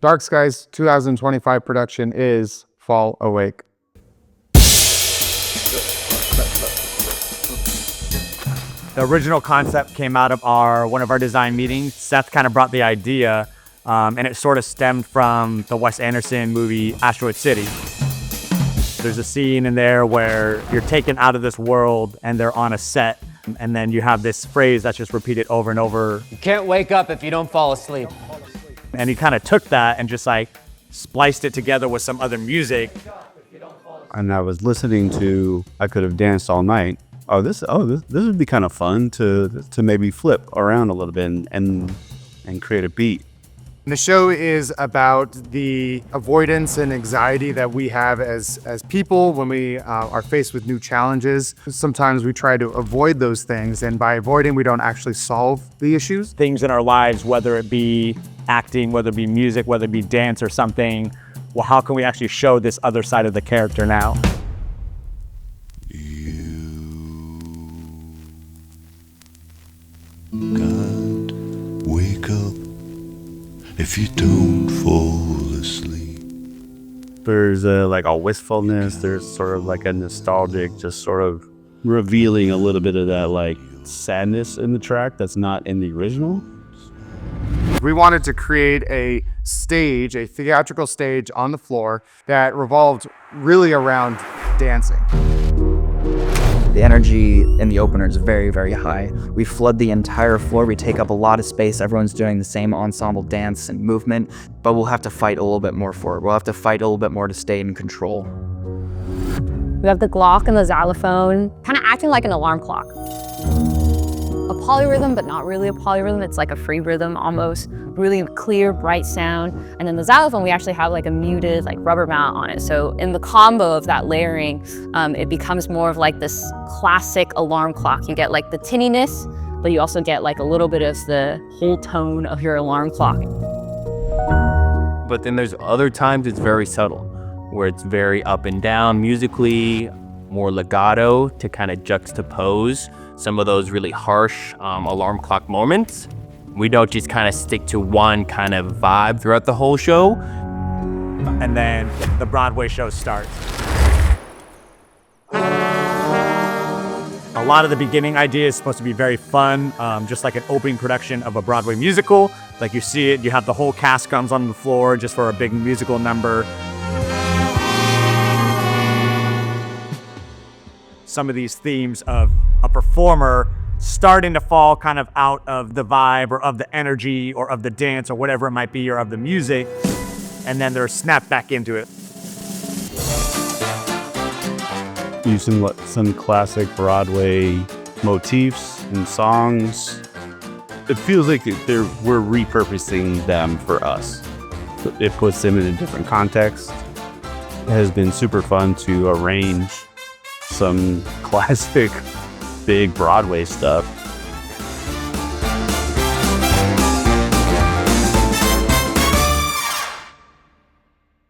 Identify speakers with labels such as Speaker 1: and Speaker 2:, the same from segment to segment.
Speaker 1: Dark Sky's 2025 production is Fall Awake.
Speaker 2: The original concept came out of one of our design meetings. Seth kind of brought the idea, and it sort of stemmed from the Wes Anderson movie Asteroid City. There's a scene in there where you're taken out of this world and they're on a set, and then you have this phrase that's just repeated over and over.
Speaker 3: You can't wake up if you don't fall asleep.
Speaker 2: And he kind of took that and just like spliced it together with some other music.
Speaker 4: And I was listening to I Could Have Danced All Night. This would be kind of fun to maybe flip around a little bit and create a beat.
Speaker 1: The show is about the avoidance and anxiety that we have as people when we are faced with new challenges. Sometimes we try to avoid those things, and by avoiding, we don't actually solve the issues.
Speaker 2: Things in our lives, whether it be acting, whether it be music, whether it be dance or something, well, how can we actually show this other side of the character now?
Speaker 5: Can't wake up if you don't fall asleep.
Speaker 4: There's like a wistfulness, there's sort of like a nostalgic, just sort of revealing a little bit of that like sadness in the track that's not in the original.
Speaker 1: We wanted to create a stage, a theatrical stage on the floor that revolved really around dancing.
Speaker 6: The energy in the opener is very, very high. We flood the entire floor. We take up a lot of space. Everyone's doing the same ensemble dance and movement, but we'll have to fight a little bit more for it. We'll have to fight a little bit more to stay in control.
Speaker 7: We have the Glock and the xylophone, kind of acting like an alarm clock. A polyrhythm, but not really a polyrhythm. It's like a free rhythm almost. Really clear, bright sound. And then the xylophone, we actually have like a muted like rubber mount on it. So in the combo of that layering, it becomes more of like this classic alarm clock. You get like the tinniness, but you also get like a little bit of the whole tone of your alarm clock.
Speaker 3: But then there's other times it's very subtle, where it's very up and down musically, more legato to kind of juxtapose some of those really harsh alarm clock moments. We don't just kind of stick to one kind of vibe throughout the whole show.
Speaker 2: And then the Broadway show starts. A lot of the beginning idea is supposed to be very fun, just like an opening production of a Broadway musical. Like you see it, you have the whole cast comes on the floor just for a big musical number. Some of these themes of a performer starting to fall kind of out of the vibe or of the energy or of the dance or whatever it might be or of the music, and then they're snapped back into it.
Speaker 4: Using some classic Broadway motifs and songs. It feels like we're repurposing them for us. It puts them in a different context. It has been super fun to arrange some classic big Broadway stuff.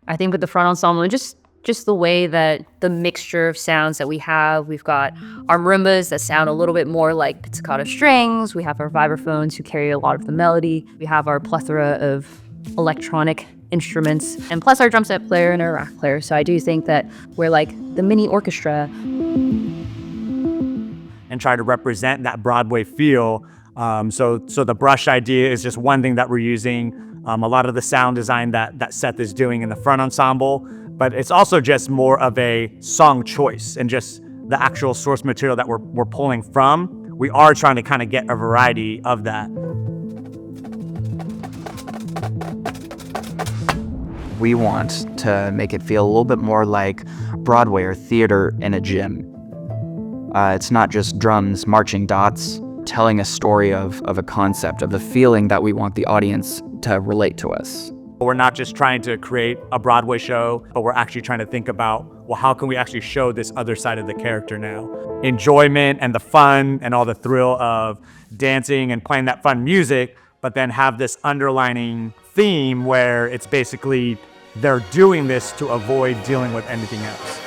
Speaker 7: I think with the front ensemble, just the way that the mixture of sounds that we have, we've got our marimbas that sound a little bit more like pizzicato strings. We have our vibraphones who carry a lot of the melody. We have our plethora of electronic instruments, and plus our drum set player and our rack player. So I do think that we're like the mini orchestra.
Speaker 2: And try to represent that Broadway feel. So the brush idea is just one thing that we're using. A lot of the sound design that Seth is doing in the front ensemble, but it's also just more of a song choice and just the actual source material that we're pulling from. We are trying to kind of get a variety of that.
Speaker 6: We want to make it feel a little bit more like Broadway or theater in a gym. It's not just drums, marching dots, telling a story of a concept, of the feeling that we want the audience to relate to us.
Speaker 2: We're not just trying to create a Broadway show, but we're actually trying to think about, well, how can we actually show this other side of the character now? Enjoyment and the fun and all the thrill of dancing and playing that fun music, but then have this underlining theme where it's basically they're doing this to avoid dealing with anything else.